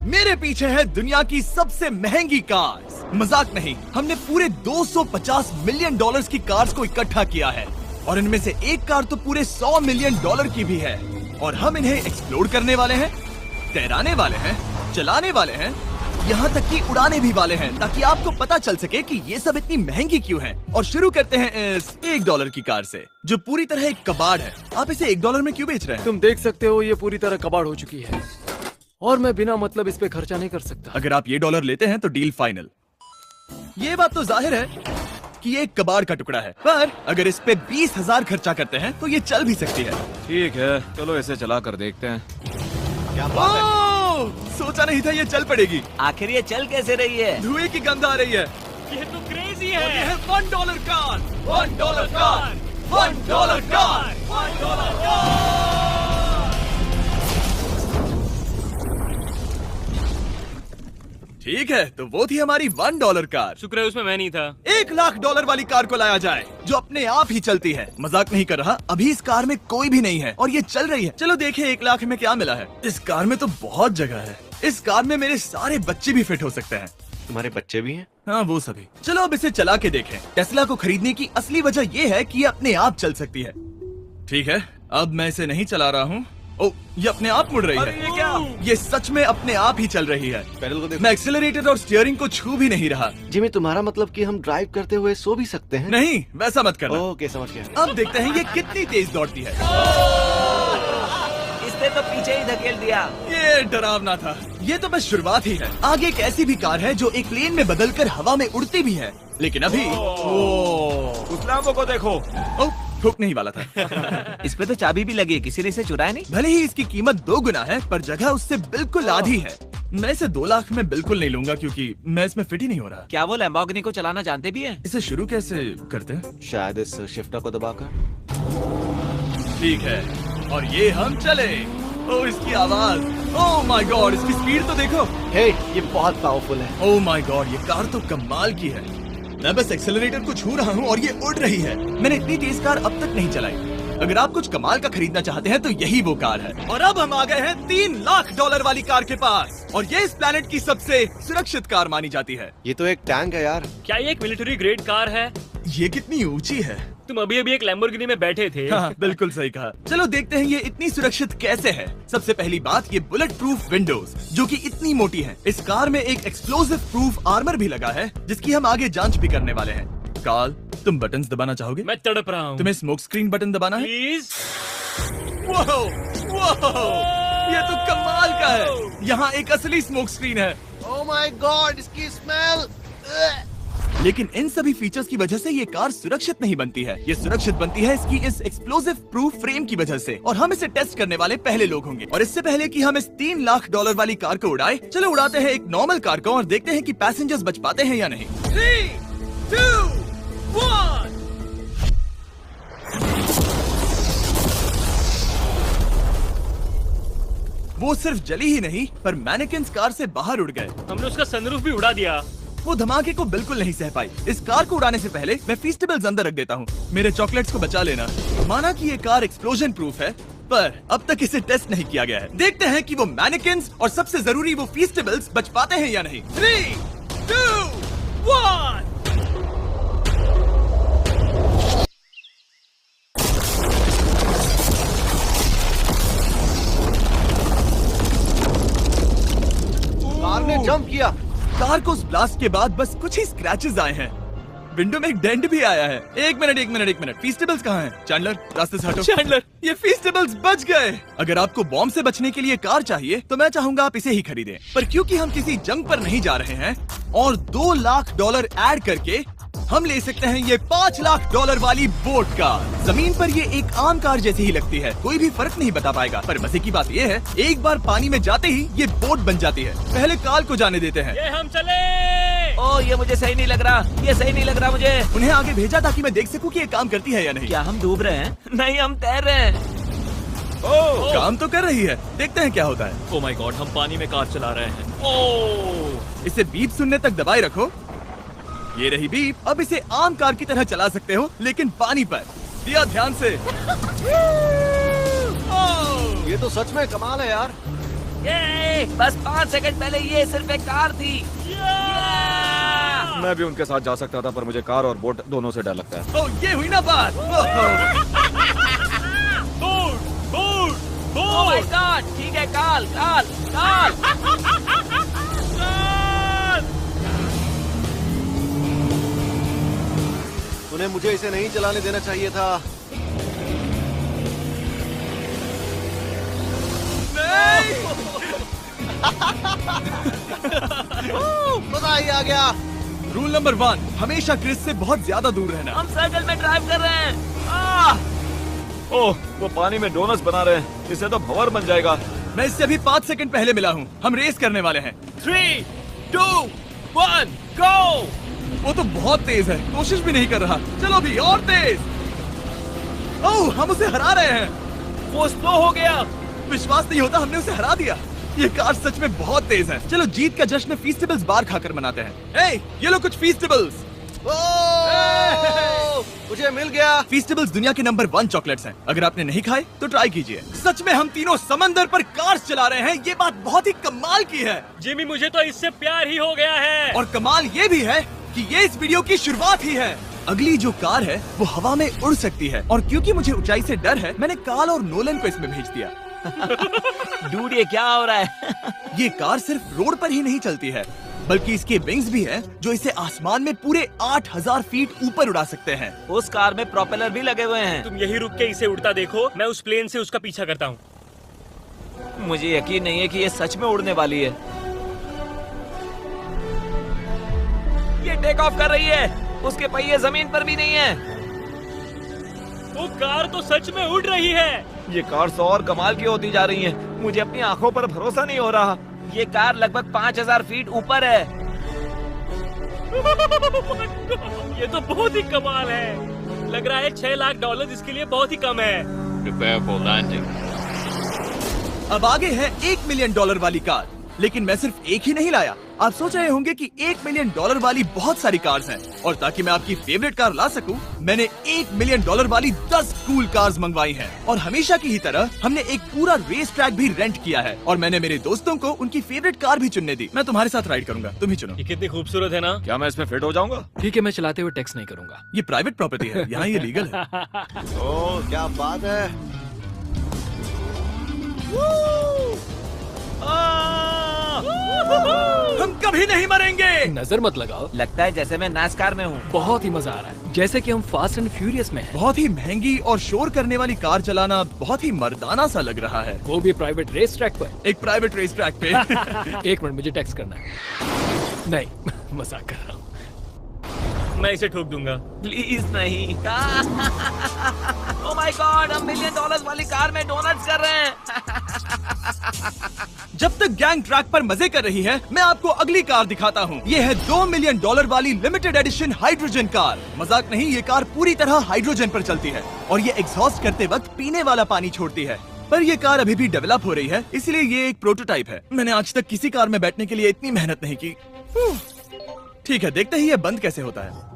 मेरे पीछे है दुनिया की सबसे महंगी कार्स। मजाक नहीं, हमने पूरे 250 मिलियन डॉलर्स की कार्स को इकट्ठा किया है और इनमें से एक कार तो पूरे 100 मिलियन डॉलर की भी है। और हम इन्हें एक्सप्लोर करने वाले हैं, तैराने वाले हैं, चलाने वाले हैं, यहाँ तक कि उड़ाने भी वाले हैं, ताकि आपको पता चल सके कि ये सब इतनी महंगी क्यों है। और शुरू करते हैं इस $1 की कार से, जो पूरी तरह एक कबाड़ है। आप इसे $1 में क्यों बेच रहे हैं? तुम देख सकते हो ये पूरी तरह कबाड़ हो चुकी है और मैं बिना मतलब इस पे खर्चा नहीं कर सकता। अगर आप ये $1 लेते हैं तो डील फाइनल। ये बात तो जाहिर है कि ये एक कबाड़ का टुकड़ा है, पर अगर इस पे 20,000 खर्चा करते हैं तो ये चल भी सकती है। ठीक है, चलो इसे चला कर देखते हैं। क्या बात है? सोचा नहीं था ये चल पड़ेगी। आखिर ये चल कैसे रही है? धुएं की गंध आ रही है। ये तो क्रेजी और ये है $1 कार, $1 कार, $1 कार, $1 कार। ठीक है, तो वो थी हमारी $1 कार। शुक्र है उसमें मैं नहीं था। $1,00,000 वाली कार को लाया जाए, जो अपने आप ही चलती है। मजाक नहीं कर रहा, अभी इस कार में कोई भी नहीं है और ये चल रही है। चलो देखें 1 लाख में क्या मिला है। इस कार में तो बहुत जगह है। इस कार में मेरे सारे बच्चे भी फिट हो सकते हैं। तुम्हारे बच्चे भी हैं? हाँ, वो सभी। चलो अब इसे चला के देखें। टेस्ला को खरीदने की असली वजह ये है कि ये अपने आप चल सकती है। ठीक है, अब मैं इसे नहीं चला रहा हूँ। ओ, ये अपने आप मुड़ रही है। ये क्या? ये सच में अपने आप ही चल रही है। पैडल को देखो। मैं एक्सेलरेटर और स्टीयरिंग को छू भी नहीं रहा। जिमी, तुम्हारा मतलब कि हम ड्राइव करते हुए सो भी सकते हैं? नहीं, वैसा मत करना। ओके, समझ गया। अब देखते हैं ये कितनी तेज दौड़ती है। इसने तो पीछे ही धकेल दिया। ये डरावना था। ये तो बस शुरुआत ही है। आगे एक ऐसी भी कार है जो एक प्लेन में बदलकर हवा में उड़ती भी है, लेकिन अभी उस लैम्बो को देखो। ओ, ठोकने ही वाला था। इस पे तो चाबी भी लगी है, किसी ने इसे चुराया नहीं। भले ही इसकी कीमत 2 गुना है, पर जगह उससे बिल्कुल आधी है। मैं इसे 2 लाख में बिल्कुल नहीं लूंगा, क्योंकि मैं इसमें फिट ही नहीं हो रहा। क्या वो लैम्बोर्गिनी को चलाना जानते भी हैं? इसे शुरू कैसे करते हैं? शायद इस शिफ्टर को दबाकर। ठीक है, और ये हम चले। ओ, इसकी आवाज, ओह माय गॉड, इसकी स्पीड तो देखो। हे, ये बहुत पावरफुल है। ओह माय गॉड, ये कार तो कमाल की है। मैं बस एक्सेलरेटर को छू रहा हूँ और ये उड़ रही है। मैंने इतनी तेज कार अब तक नहीं चलाई। अगर आप कुछ कमाल का खरीदना चाहते हैं तो यही वो कार है। और अब हम आ गए हैं $3,00,000 वाली कार के पास, और ये इस प्लेनेट की सबसे सुरक्षित कार मानी जाती है। ये तो एक टैंक है यार। क्या ये एक मिलिट्री ग्रेड कार है? ये कितनी ऊंची है। तुम अभी अभी एक लैम्बोर्गिनी में बैठे थे। हाँ, बिल्कुल सही कहा। चलो देखते हैं ये इतनी सुरक्षित कैसे है। सबसे पहली बात, ये बुलेट प्रूफ विंडोज, जो कि इतनी मोटी है। इस कार में एक एक्सप्लोसिव प्रूफ आर्मर भी लगा है, जिसकी हम आगे जांच भी करने वाले हैं। कार्ल, तुम बटन्स दबाना चाहोगे? मैं तड़प रहा हूँ। तुम्हें स्मोक स्क्रीन बटन दबाना है? प्लीज। वाह, ये तो कमाल का है। यहाँ एक असली स्मोक स्क्रीन है। ओह माय गॉड, इसकी स्मेल। लेकिन इन सभी फीचर्स की वजह से ये कार सुरक्षित नहीं बनती है। ये सुरक्षित बनती है इसकी इस एक्सप्लोसिव प्रूफ फ्रेम की वजह से, और हम इसे टेस्ट करने वाले पहले लोग होंगे। और इससे पहले कि हम इस $3,00,000 वाली कार को उड़ाए, चलो उड़ाते हैं एक नॉर्मल कार को और देखते हैं कि पैसेंजर्स बच पाते हैं या नहीं। 3, 2, 1। वो सिर्फ जली ही नहीं, पर मैनेकिन्स कार से बाहर उड़ गए। हमने उसका सनरूफ भी उड़ा दिया। वो धमाके को बिल्कुल नहीं सह पाई। इस कार को उड़ाने से पहले मैं फीस्टेबल्स अंदर रख देता हूँ। मेरे चॉकलेट्स को बचा लेना। माना कि ये कार एक्सप्लोजन प्रूफ है, पर अब तक इसे टेस्ट नहीं किया गया है। देखते हैं कि वो मैनेकिन्स और सबसे जरूरी वो फीस्टेबल्स बच पाते हैं या नहीं। 3, 2, 1। कार ने जंप किया। कार को उस ब्लास्ट के बाद बस कुछ ही स्क्रैचेस आए हैं। विंडो में एक डेंट भी आया है। एक मिनट, फीस्टेबल्स कहाँ हैं? चैंडलर, रास्ते से हटो। चैंडलर, ये फीस्टेबल्स बच गए। अगर आपको बॉम्ब से बचने के लिए कार चाहिए तो मैं चाहूंगा आप इसे ही खरीदें। पर क्योंकि हम किसी जंग पर नहीं जा रहे हैं और $2,00,000 ऐड करके हम ले सकते हैं ये $5,00,000 वाली बोट कार। जमीन पर ये एक आम कार जैसी ही लगती है, कोई भी फर्क नहीं बता पाएगा। पर मजे की बात ये है, एक बार पानी में जाते ही ये बोट बन जाती है। पहले कार्ल को जाने देते हैं। ये हम चले। ओ, ये मुझे सही नहीं लग रहा। ये सही नहीं लग रहा मुझे। उन्हें आगे भेजा ताकि मैं देख सकूं कि ये काम करती है या नहीं। क्या हम डूब रहे हैं? नहीं, हम तैर रहे हैं। काम तो कर रही है, देखते हैं क्या होता है। ओ माय गॉड, हम पानी में कार चला रहे हैं। ओ, इसे बीप सुनने तक दबाए रखो। ये रही बीप। अब इसे आम कार की तरह चला सकते हो, लेकिन पानी पर। दिया ध्यान से। ये तो सच में कमाल है यार। ये बस 5 सेकंड पहले ये सिर्फ एक कार थी। मैं भी उनके साथ जा सकता था, पर मुझे कार और बोट दोनों से डर लगता है। ओ, ये हुई ना बात। ओह माय गॉड, ठीक है, काल काल काल। उन्हें मुझे इसे नहीं चलाने देना चाहिए था। मजा ही आ गया। रूल नंबर 1, हमेशा क्रिस से बहुत ज्यादा दूर रहना। हम सर्कल में ड्राइव कर रहे हैं। ओह, वो पानी में डोनट्स बना रहे हैं, इससे तो भंवर बन जाएगा। मैं इससे अभी 5 सेकंड पहले मिला हूँ। हम रेस करने वाले हैं। 3, 2, 1, गो। वो तो बहुत तेज है, कोशिश भी नहीं कर रहा। चलो भी और तेज। ओह, हम उसे हरा रहे हैं। वो स्लो हो गया। विश्वास नहीं होता, हमने उसे हरा दिया। ये कार सच में बहुत तेज है। चलो जीत का जश्न फीस्टेबल्स बार खाकर मनाते हैं। ये लो कुछ फीस्टेबल्स। मुझे मिल गया। फीस्टेबल्स दुनिया के नंबर 1 चॉकलेट्स हैं। अगर आपने नहीं खाए तो ट्राई कीजिए। सच में हम तीनों समंदर पर कार्स चला रहे हैं। ये बात बहुत ही कमाल की है। जिमी, मुझे तो इससे प्यार ही हो गया है। और कमाल ये भी है कि ये इस वीडियो की शुरुआत ही है। अगली जो कार है वो हवा में उड़ सकती है, और क्योंकि मुझे ऊंचाई से डर है, मैंने काल और नोलन को इसमें भेज दिया। डूड, ये क्या हो रहा है? ये कार सिर्फ रोड पर ही नहीं चलती है, बल्कि इसके विंग्स भी हैं, जो इसे आसमान में पूरे 8000 फीट ऊपर उड़ा सकते हैं। उस कार में प्रोपेलर भी लगे हुए हैं। तुम यही रुक के इसे उड़ता देखो, मैं उस प्लेन से उसका पीछा करता हूँ। मुझे यकीन नहीं है कि ये सच में उड़ने वाली है। ये टेक ऑफ कर रही है। उसके पहिए जमीन पर भी नहीं है। वो कार तो सच में उड़ रही है। ये कार तो और कमाल की होती जा रही है। मुझे अपनी आंखों पर भरोसा नहीं हो रहा। ये कार लगभग 5000 फीट ऊपर है। ये तो बहुत ही कमाल है। लग रहा है $6 लाख इसके लिए बहुत ही कम है। Prepare for landing. अब आगे है $1 मिलियन वाली कार, लेकिन मैं सिर्फ एक ही नहीं लाया। आप सोच रहे होंगे कि $1 मिलियन वाली बहुत सारी कार्स हैं, और ताकि मैं आपकी फेवरेट कार ला सकूं, मैंने $1 मिलियन वाली 10 कूल कार्स मंगवाई हैं। और हमेशा की ही तरह हमने एक पूरा रेस ट्रैक भी रेंट किया है, और मैंने मेरे दोस्तों को उनकी फेवरेट कार भी चुनने दी। मैं तुम्हारे साथ राइड करूंगा, तुम ही चुनो। ये कितनी खूबसूरत है ना। क्या मैं इसमें फिट हो जाऊंगा? ठीक है, मैं चलाते हुए टेक्स्ट नहीं करूंगा। ये प्राइवेट प्रॉपर्टी है, यहाँ ये लीगल है। ओह, क्या बात है। हम कभी नहीं मरेंगे। नजर मत लगाओ। लगता है जैसे मैं नास्कार में हूँ। बहुत ही मजा आ रहा है, जैसे कि हम फास्ट एंड फ्यूरियस में हैं। बहुत ही महंगी और शोर करने वाली कार चलाना बहुत ही मर्दाना सा लग रहा है। वो भी प्राइवेट रेस ट्रैक पर। एक प्राइवेट रेस ट्रैक पे। 1 मिनट, मुझे टेक्स्ट करना है। नहीं, मजाक कर रहा हूँ। मैं इसे ठोक दूंगा। प्लीज नहीं। ओह माय गॉड, हम $1 मिलियन वाली कार में डोनट्स कर रहे हैं। जब तक गैंग ट्रैक पर मजे कर रही है, मैं आपको अगली कार दिखाता हूँ। ये है $2 मिलियन वाली लिमिटेड एडिशन हाइड्रोजन कार। मजाक नहीं, ये कार पूरी तरह हाइड्रोजन पर चलती है, और ये एग्जॉस्ट करते वक्त पीने वाला पानी छोड़ती है। पर ये कार अभी भी डेवलप हो रही है, इसलिए ये एक प्रोटोटाइप है। मैंने आज तक किसी कार में बैठने के लिए इतनी मेहनत नहीं की। ठीक है, देखते ही ये बंद कैसे होता है।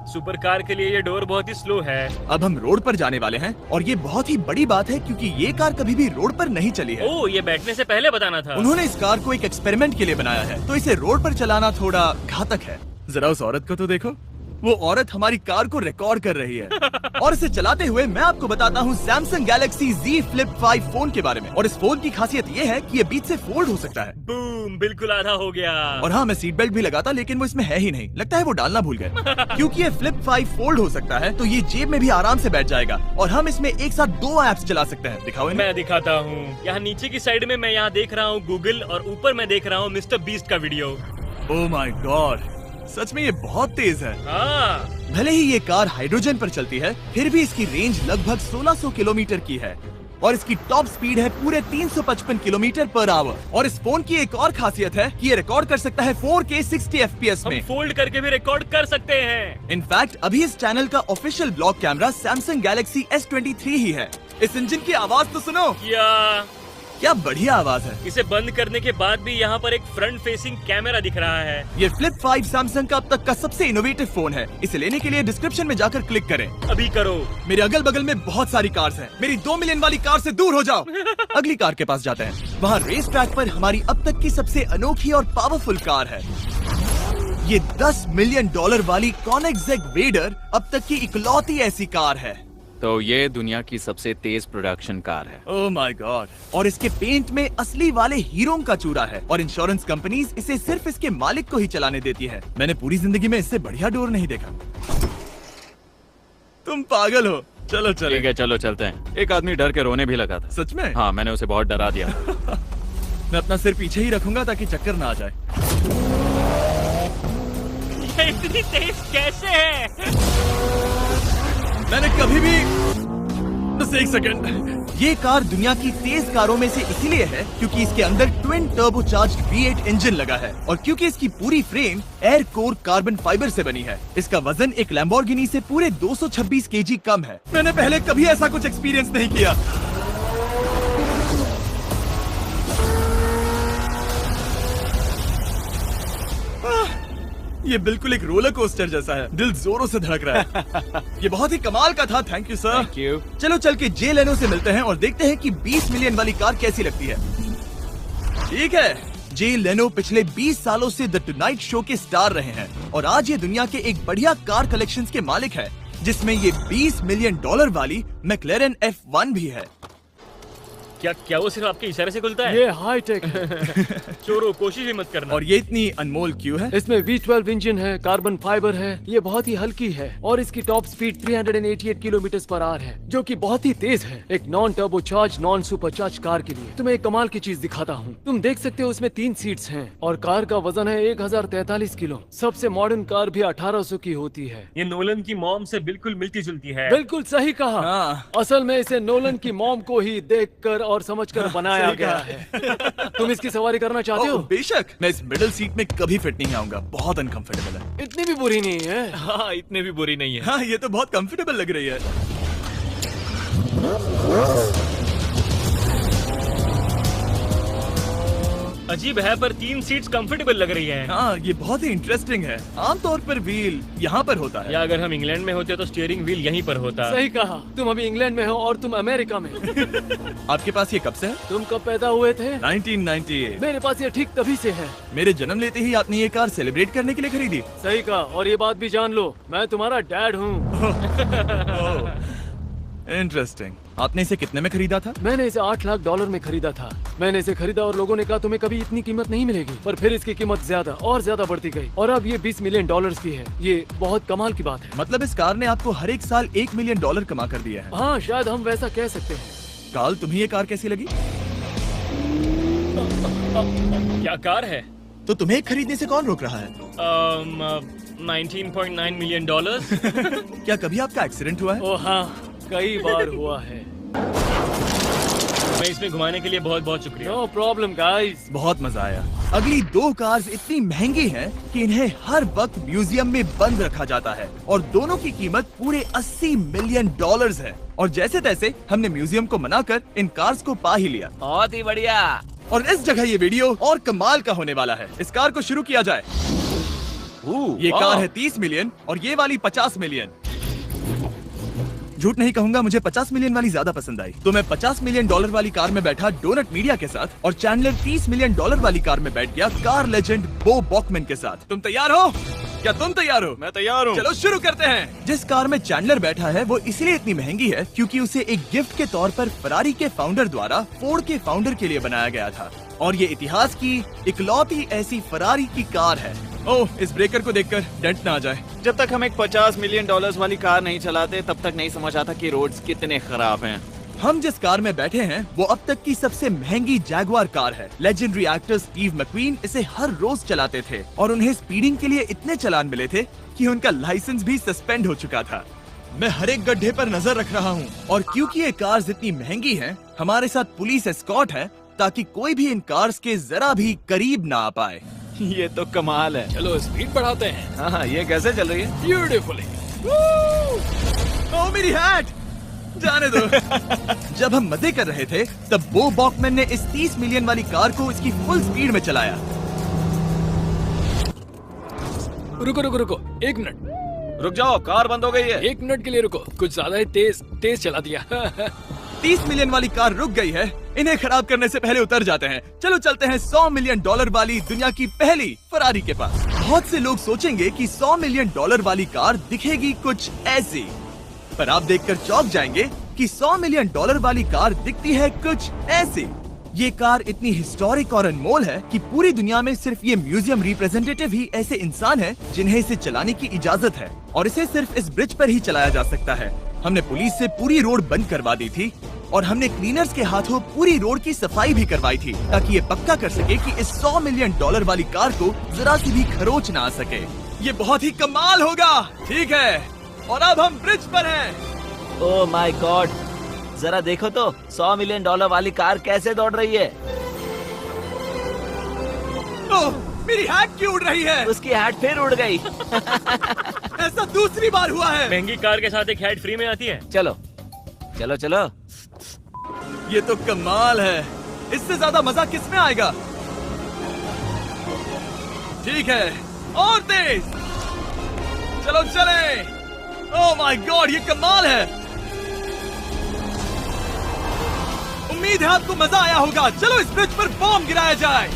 सुपर कार के लिए ये डोर बहुत ही स्लो है। अब हम रोड पर जाने वाले हैं, और ये बहुत ही बड़ी बात है, क्योंकि ये कार कभी भी रोड पर नहीं चली है। ओह, ये बैठने से पहले बताना था। उन्होंने इस कार को एक एक्सपेरिमेंट के लिए बनाया है, तो इसे रोड पर चलाना थोड़ा घातक है। जरा उस औरत को तो देखो, वो औरत हमारी कार को रिकॉर्ड कर रही है। और इसे चलाते हुए मैं आपको बताता हूँ Samsung Galaxy Z Flip 5 phone के बारे में। और इस फोन की खासियत ये है कि ये बीच से फोल्ड हो सकता है। बूम, बिल्कुल आधा हो गया। और हाँ, मैं सीट बेल्ट भी लगाता, लेकिन वो इसमें है ही नहीं। लगता है वो डालना भूल गए। क्योंकि ये Flip 5 फोल्ड हो सकता है, तो ये जेब में भी आराम से बैठ जाएगा, और हम इसमें एक साथ 2 ऐप्स चला सकते हैं। दिखाओ इन्हें। मैं दिखाता हूँ। यहाँ नीचे की साइड में मैं यहाँ देख रहा हूँ गूगल, और ऊपर मैं देख रहा हूँ मिस्टर बीस्ट का वीडियो। ओह माय गॉड, सच में ये बहुत तेज है। हाँ। भले ही ये कार हाइड्रोजन पर चलती है, फिर भी इसकी रेंज लगभग 1600 किलोमीटर की है, और इसकी टॉप स्पीड है पूरे 355 किलोमीटर पर आवर। और इस फोन की एक और खासियत है कि ये रिकॉर्ड कर सकता है 4K 60 FPS में। हम फोल्ड करके भी रिकॉर्ड कर सकते हैं। इनफैक्ट अभी इस चैनल का official blog camera Samsung Galaxy S23 ही है। इस इंजन की आवाज तो सुनो। क्या बढ़िया आवाज है। इसे बंद करने के बाद भी यहाँ पर एक फ्रंट फेसिंग कैमरा दिख रहा है। ये फ्लिप 5 सैमसंग का अब तक का सबसे इनोवेटिव फोन है। इसे लेने के लिए डिस्क्रिप्शन में जाकर क्लिक करें। अभी करो। मेरे अगल बगल में बहुत सारी कार्स हैं। मेरी 2 मिलियन वाली कार से दूर हो जाओ। अगली कार के पास जाते हैं। वहाँ रेस ट्रैक पर हमारी अब तक की सबसे अनोखी और पावरफुल कार है। ये $10 मिलियन वाली कॉनिग्सेग रेडर अब तक की इकलौती ऐसी कार है। तो ये दुनिया की सबसे तेज प्रोडक्शन कार है। Oh my God. और इसके पेंट में असली वाले हीरो का चूरा है और इंश्योरेंस कंपनीज इसे सिर्फ इसके मालिक को ही चलाने देती है। मैंने पूरी जिंदगी में इससे बढ़िया डोर नहीं देखा। तुम पागल हो। चलो चलो। ठीक है चलो चलते हैं। एक आदमी डर के रोने भी लगा था। सच में? हाँ मैंने उसे बहुत डरा दिया। मैं अपना सिर पीछे ही रखूंगा ताकि चक्कर ना आ जाए। ये इतनी तेज कैसे है? मैंने कभी भी बस एक सेकंड। ये कार दुनिया की तेज कारों में से इसीलिए है क्योंकि इसके अंदर ट्विन टर्बोचार्ज्ड V8 इंजन लगा है और क्योंकि इसकी पूरी frame air core carbon fibre से बनी है। इसका वजन एक लैम्बोर्गिनी से पूरे 226 kg कम है। मैंने पहले कभी ऐसा कुछ एक्सपीरियंस नहीं किया। ये बिल्कुल एक रोलर कोस्टर जैसा है। दिल जोरों से धड़क रहा है। ये बहुत ही कमाल का था। Thank you sir. Thank you. चलो चल के जे लेनो से मिलते हैं और देखते हैं कि 20 मिलियन वाली कार कैसी लगती है। ठीक है। जे लेनो पिछले 20 सालों से द टुनाइट शो के स्टार रहे हैं और आज ये दुनिया के एक बढ़िया कार कलेक्शंस के मालिक है जिसमें ये $20 मिलियन वाली मैक्लेरन F1 भी है। क्या वो सिर्फ आपके इशारे से खुलता है? ये हाई टेक है। चोरों कोशिश भी मत करना। और ये इतनी अनमोल क्यों है? इसमें V12 इंजन है, कार्बन फाइबर है, ये बहुत ही हल्की है और इसकी top speed 388 kilometre per hour है जो कि बहुत ही तेज है। एक non turbocharge non supercharge car के लिए तुम्हें एक कमाल की चीज दिखाता हूँ। तुम देख सकते हो उसमें 3 सीट्स हैं और कार का वजन है 1043 किलो। सबसे मॉडर्न कार भी 1800 की होती है। ये नोलन की मॉम से बिल्कुल मिलती जुलती है। बिल्कुल सही कहा। हाँ। असल में इसे नोलन की मॉम को ही देखकर और समझकर बनाया गया है। तुम इसकी सवारी करना चाहते हो? बेशक। मैं इस मिडिल सीट में कभी फिट नहीं आऊंगा। बहुत अनकंफर्टेबल है। इतनी भी बुरी नहीं है। हाँ इतने भी बुरी नहीं है। हाँ ये तो बहुत कंफर्टेबल लग रही है। अजीब है पर 3 सीट्स कंफर्टेबल लग रही हैं। हाँ ये बहुत ही इंटरेस्टिंग है। आमतौर पर व्हील यहाँ पर होता है। या अगर हम इंग्लैंड में होते तो स्टीयरिंग व्हील यहीं पर होता। सही कहा। तुम अभी इंग्लैंड में हो और तुम अमेरिका में। आपके पास ये कब से है? तुम कब पैदा हुए थे? 1998। मेरे पास ये ठीक तभी से है। मेरे जन्म लेते ही आपने ये कार सेलिब्रेट करने के लिए खरीदी। सही कहा। और ये बात भी जान लो, मैं तुम्हारा डैड हूँ। इंटरेस्टिंग। आपने इसे कितने में खरीदा था? मैंने इसे $8 लाख में खरीदा था। मैंने इसे खरीदा और लोगों ने कहा तुम्हें कभी इतनी कीमत नहीं मिलेगी, पर फिर इसकी कीमत ज्यादा और ज्यादा बढ़ती गई और अब ये $20 मिलियन की है। ये बहुत कमाल की बात है। मतलब इस कार ने आपको हर एक साल $1 मिलियन कमा कर दिया है। हाँ शायद हम वैसा कह सकते हैं। काल तुम्हें ये कार कैसी लगी? क्या कार है? तो तुम्हें खरीदने से कौन रोक रहा है? 19.9 मिलियन। क्या कभी आपका एक्सीडेंट हुआ है? ओ हाँ, कई बार हुआ है। मैं इसमें घुमाने के लिए बहुत बहुत शुक्रिया। No problem guys. बहुत मजा आया। अगली 2 कार्स इतनी महंगी हैं कि इन्हें हर वक्त म्यूजियम में बंद रखा जाता है और दोनों की कीमत पूरे $80 मिलियन है। और जैसे तैसे हमने म्यूजियम को मनाकर इन कार्स को पा ही लिया। बहुत ही बढ़िया। और इस जगह ये वीडियो और कमाल का होने वाला है। इस कार को शुरू किया जाए। ये कार है 30 मिलियन और ये वाली 50 मिलियन। झूठ नहीं कहूंगा, मुझे 50 मिलियन वाली ज्यादा पसंद आई। तो मैं $50 मिलियन वाली कार में बैठा डोनट मीडिया के साथ और चैंडलर $30 मिलियन वाली कार में बैठ गया कार लेजेंड बो बॉकमैन के साथ। तुम तैयार हो? क्या तुम तैयार हो? मैं तैयार हूँ। चलो शुरू करते हैं। जिस कार में चैंडलर बैठा है वो इसलिए इतनी महंगी है क्योंकि उसे एक गिफ्ट के तौर पर फरारी के फाउंडर द्वारा फोर्ड के फाउंडर के लिए बनाया गया था और ये इतिहास की इकलौती ऐसी फरारी की कार है। ओह, इस ब्रेकर को देखकर डेंट ना आ जाए। जब तक हम एक $50 मिलियन वाली कार नहीं चलाते तब तक नहीं समझ आता कि रोड्स कितने खराब हैं। हम जिस कार में बैठे हैं वो अब तक की सबसे महंगी जैगुआर कार है। लेजेंडरी एक्टर स्टीव मैक्वीन इसे हर रोज चलाते थे और उन्हें स्पीडिंग के लिए इतने चालान मिले थे कि उनका लाइसेंस भी सस्पेंड हो चुका था। मैं हर एक गड्ढे पर नजर रख रहा हूँ और क्योंकि ये कार्स इतनी महंगी हैं, हमारे साथ पुलिस एस्कॉर्ट है ताकि कोई भी इन कार्स के जरा भी करीब ना आ पाए। ये तो कमाल है। चलो स्पीड बढ़ाते हैं। हाँ ये कैसे चल रही है? ब्यूटीफुली। ओह मेरी हैट! जाने दो। जब हम मजे कर रहे थे तब बो बॉकमैन ने इस 30 मिलियन वाली कार को इसकी फुल स्पीड में चलाया। रुको रुको रुको, 1 मिनट। रुक जाओ, कार बंद हो गई है। 1 मिनट के लिए रुको, कुछ ज्यादा ही तेज चला दिया। 30 मिलियन वाली कार रुक गई है। इन्हें खराब करने से पहले उतर जाते हैं। चलो चलते हैं $100 मिलियन वाली दुनिया की पहली फरारी के पास। बहुत से लोग सोचेंगे कि $100 मिलियन वाली कार दिखेगी कुछ ऐसी, पर आप देखकर चौंक जाएंगे कि $100 मिलियन वाली कार दिखती है कुछ ऐसी। ये कार इतनी हिस्टोरिक और अनमोल है कि पूरी दुनिया में सिर्फ ये म्यूजियम रिप्रेजेंटेटिव ही ऐसे इंसान हैं जिन्हें इसे चलाने की इजाजत है, और इसे सिर्फ इस ब्रिज पर ही चलाया जा सकता है। हमने पुलिस से पूरी रोड बंद करवा दी थी और हमने क्लीनर्स के हाथों पूरी रोड की सफाई भी करवाई थी, ताकि ये पक्का कर सके कि इस $100 मिलियन वाली कार को जरा सी भी खरोच ना आ सके। ये बहुत ही कमाल होगा, ठीक है? और अब हम ब्रिज पर हैं। ओह माय गॉड, जरा देखो तो $100 मिलियन वाली कार कैसे दौड़ रही है। ओह, मेरी हैट क्यों उड़ रही है? उसकी हैट फिर उड़ गई। ऐसा दूसरी बार हुआ है। महंगी कार के साथ एक हेड फ्री में आती है। चलो चलो चलो। ये तो कमाल है। इससे ज्यादा मजा किस में आएगा? ठीक है, और तेज। चलो चले। ओह माय गॉड, ये कमाल है। उम्मीद है आपको मजा आया होगा। चलो इस ब्रिज पर बॉम्ब गिराया जाए।